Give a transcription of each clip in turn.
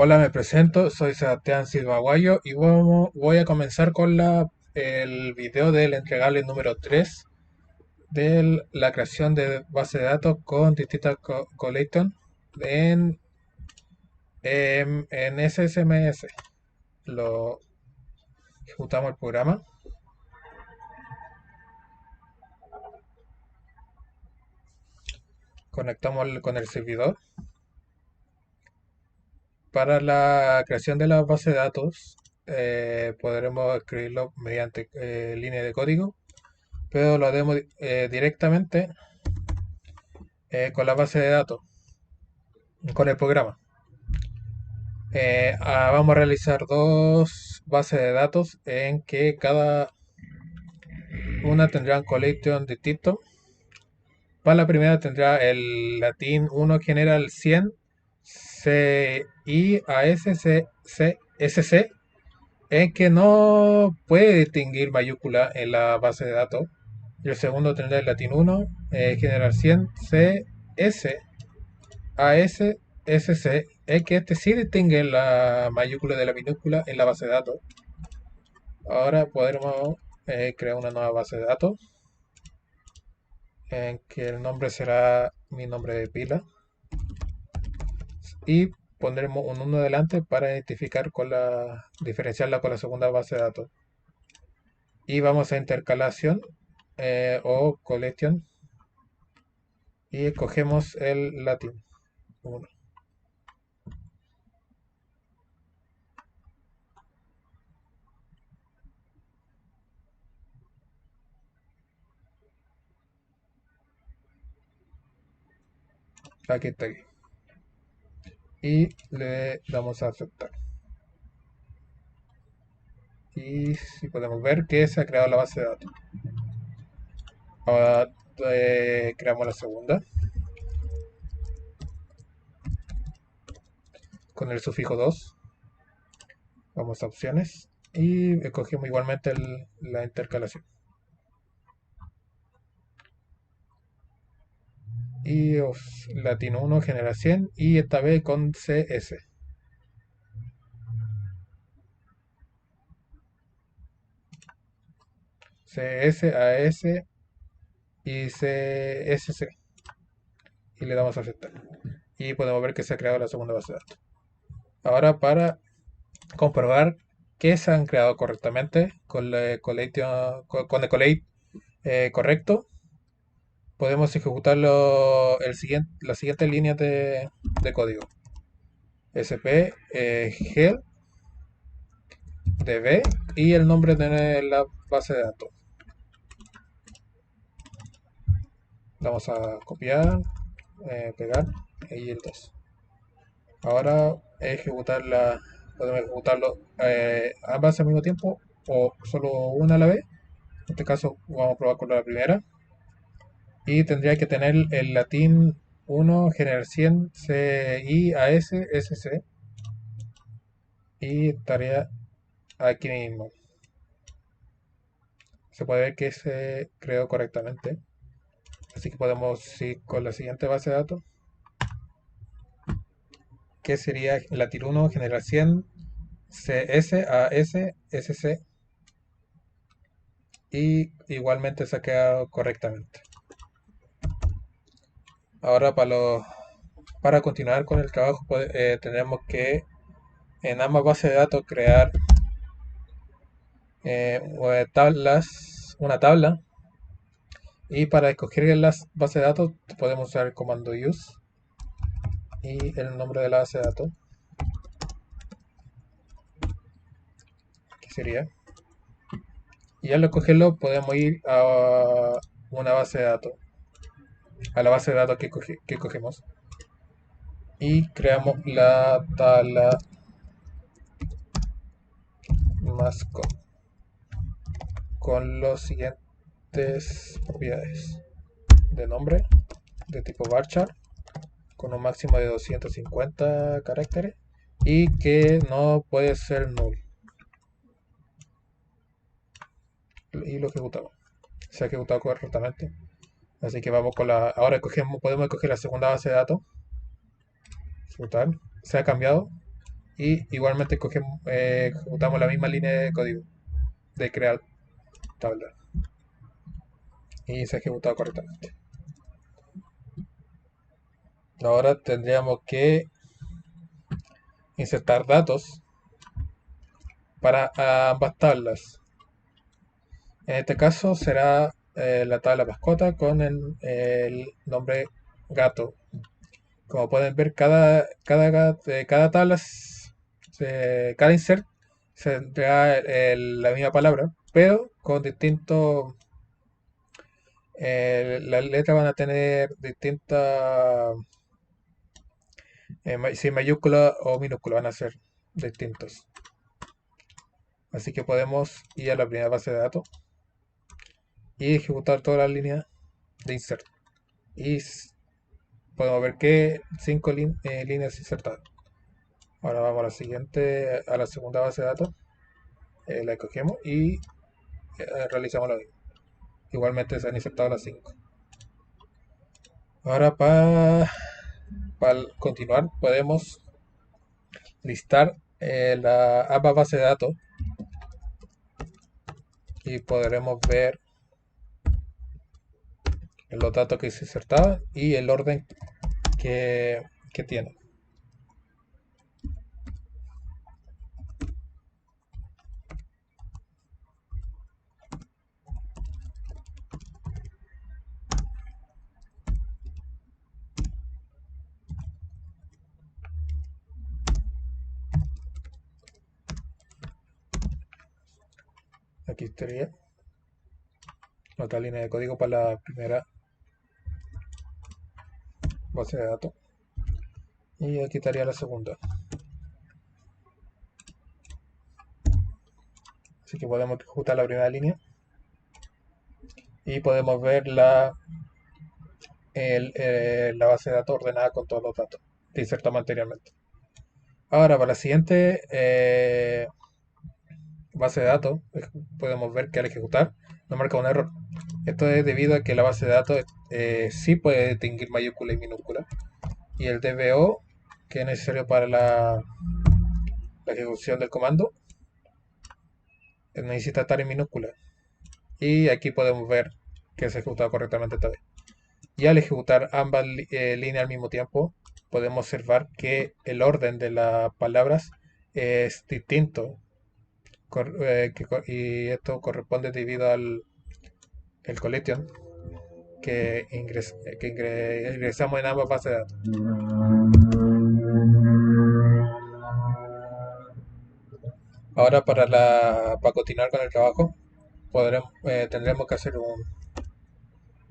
Hola, me presento, soy Sebastián Silva Aguayo y voy a comenzar con el video del entregable número 3 de la creación de base de datos con distintas collections en, en SSMS. Lo ejecutamos el programa, conectamos con el servidor. Para la creación de la base de datos podremos escribirlo mediante línea de código, pero lo haremos directamente con la base de datos, con el programa. Vamos a realizar dos bases de datos en que cada una tendrá un collection distinto. Para la primera tendrá el latín 1 general 100 CIASCSC, en que no puede distinguir mayúscula en la base de datos. Y el segundo tendrá el latín 1 general 100 CSASSC, es que este sí distingue la mayúscula de la minúscula en la base de datos. Ahora podremos crear una nueva base de datos en que el nombre será mi nombre de pila y pondremos un 1 delante para identificar diferenciarla con la segunda base de datos. Y vamos a intercalación o collection y escogemos el latín 1. Aquí está aquí. Y le damos a aceptar. Y si podemos ver que se ha creado la base de datos. Ahora creamos la segunda con el sufijo 2. Vamos a opciones y escogemos igualmente la intercalación. Y latino 1 genera 100 y esta vez con CS. CS, AS y CSC. Y le damos a aceptar. Y podemos ver que se ha creado la segunda base de datos. Ahora para comprobar que se han creado correctamente con el collate correcto, podemos ejecutar las siguientes líneas de código. SP, GEL, DB y el nombre de la base de datos. Vamos a copiar, pegar y el 2. Ahora podemos ejecutarlo ambas al mismo tiempo o solo una a la vez. En este caso vamos a probar con la primera. Y tendría que tener el latín 1 general 100 CIASSC y estaría aquí mismo. Se puede ver que se creó correctamente. Así que podemos ir con la siguiente base de datos, que sería latín 1 general 100 CSASSC y igualmente se ha quedado correctamente. Ahora para continuar con el trabajo tenemos que en ambas bases de datos crear una tabla, y para escoger las bases de datos podemos usar el comando use y el nombre de la base de datos, que sería, y al escogerlo podemos ir a una base de datos, a la base de datos que cogemos, y creamos la tabla mascot con los siguientes propiedades: de nombre de tipo varchar con un máximo de 250 caracteres y que no puede ser null. Y lo ejecutamos. Se ha ejecutado correctamente. Así que vamos con ahora podemos escoger la segunda base de datos. Ejecutar. Se ha cambiado. y igualmente ejecutamos la misma línea de código de crear tabla y se ha ejecutado correctamente. Ahora tendríamos que insertar datos para ambas tablas. En este caso será la tabla mascota con el nombre gato. Como pueden ver, cada tabla, cada insert tendrá la misma palabra, pero con distintos. Las letras van a tener distintas. Si mayúscula o minúscula van a ser distintos. Así que podemos ir a la primera base de datos y ejecutar toda la línea de insert. Y podemos ver que 5 líneas insertadas. Ahora vamos a la siguiente, a la segunda base de datos. La escogemos y realizamos lo mismo. Igualmente se han insertado las 5. Ahora para continuar podemos listar ambas bases de datos y podremos ver los datos que se insertaban y el orden que tiene. Aquí estaría otra línea de código para la primera base de datos y aquí estaría la segunda. Así que podemos ejecutar la primera línea y podemos ver la base de datos ordenada con todos los datos que insertamos anteriormente. Ahora, para la siguiente base de datos, podemos ver que al ejecutar nos marca un error. Esto es debido a que la base de datos sí puede distinguir mayúscula y minúscula. Y el DBO, que es necesario para la ejecución del comando, necesita estar en minúscula. Y aquí podemos ver que se ha ejecutado correctamente esta vez. Y al ejecutar ambas líneas al mismo tiempo, podemos observar que el orden de las palabras es distinto. Y esto corresponde debido al el collection que ingresamos en ambas bases de datos. Ahora para continuar con el trabajo tendremos que hacer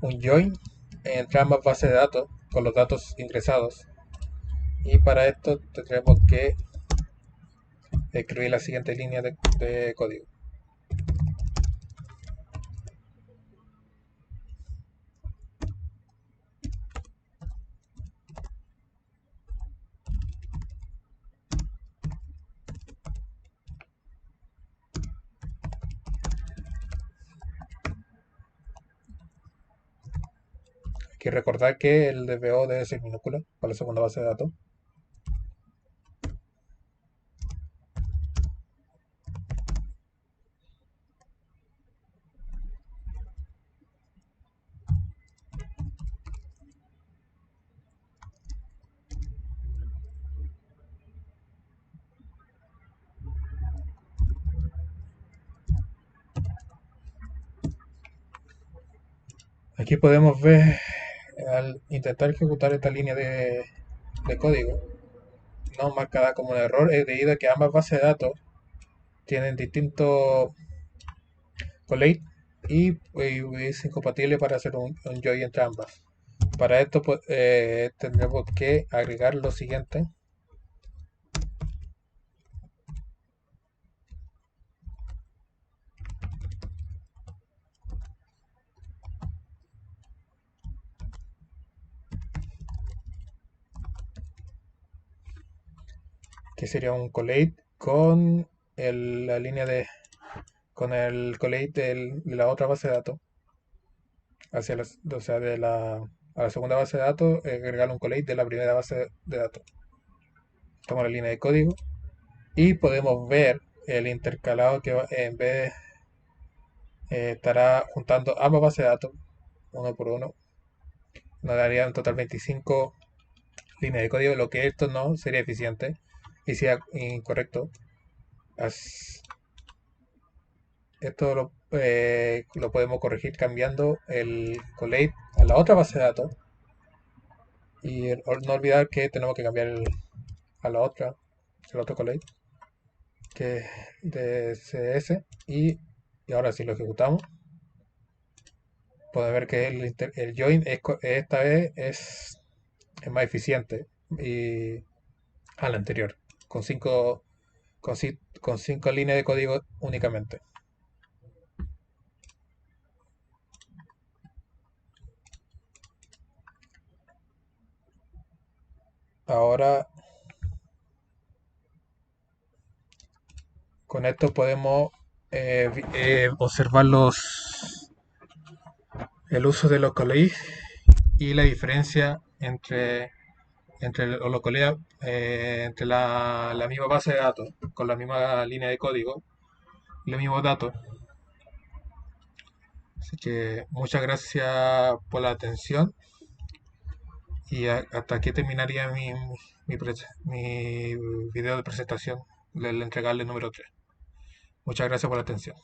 un join entre ambas bases de datos con los datos ingresados y para esto tendremos que escribir la siguiente línea de código. Hay que recordar que el DBO debe ser minúscula para la segunda base de datos. Aquí podemos ver, al intentar ejecutar esta línea de código, no marcada como un error, es debido a que ambas bases de datos tienen distintos collate y es incompatible para hacer un join entre ambas. Para esto tendremos que agregar lo siguiente. Que sería un collate con la línea con el collate de la otra base de datos o sea, a la segunda base de datos agregar un collate de la primera base de datos. Tomo la línea de código y podemos ver el intercalado que en vez estará juntando ambas bases de datos uno por uno. Nos daría en total 25 líneas de código, lo que esto no sería eficiente y sea incorrecto. Esto lo podemos corregir cambiando el collate a la otra base de datos y no olvidar que tenemos que cambiar a la otra, el otro collate, que es de CS y ahora si lo ejecutamos podemos ver que el join esta vez es más eficiente y al anterior, con 5 con 5 líneas de código únicamente. Ahora con esto podemos observar el uso de los localhost y la diferencia entre la misma base de datos, con la misma línea de código y los mismos datos. Así que muchas gracias por la atención y hasta aquí terminaría mi video de presentación del entregable número 3. Muchas gracias por la atención.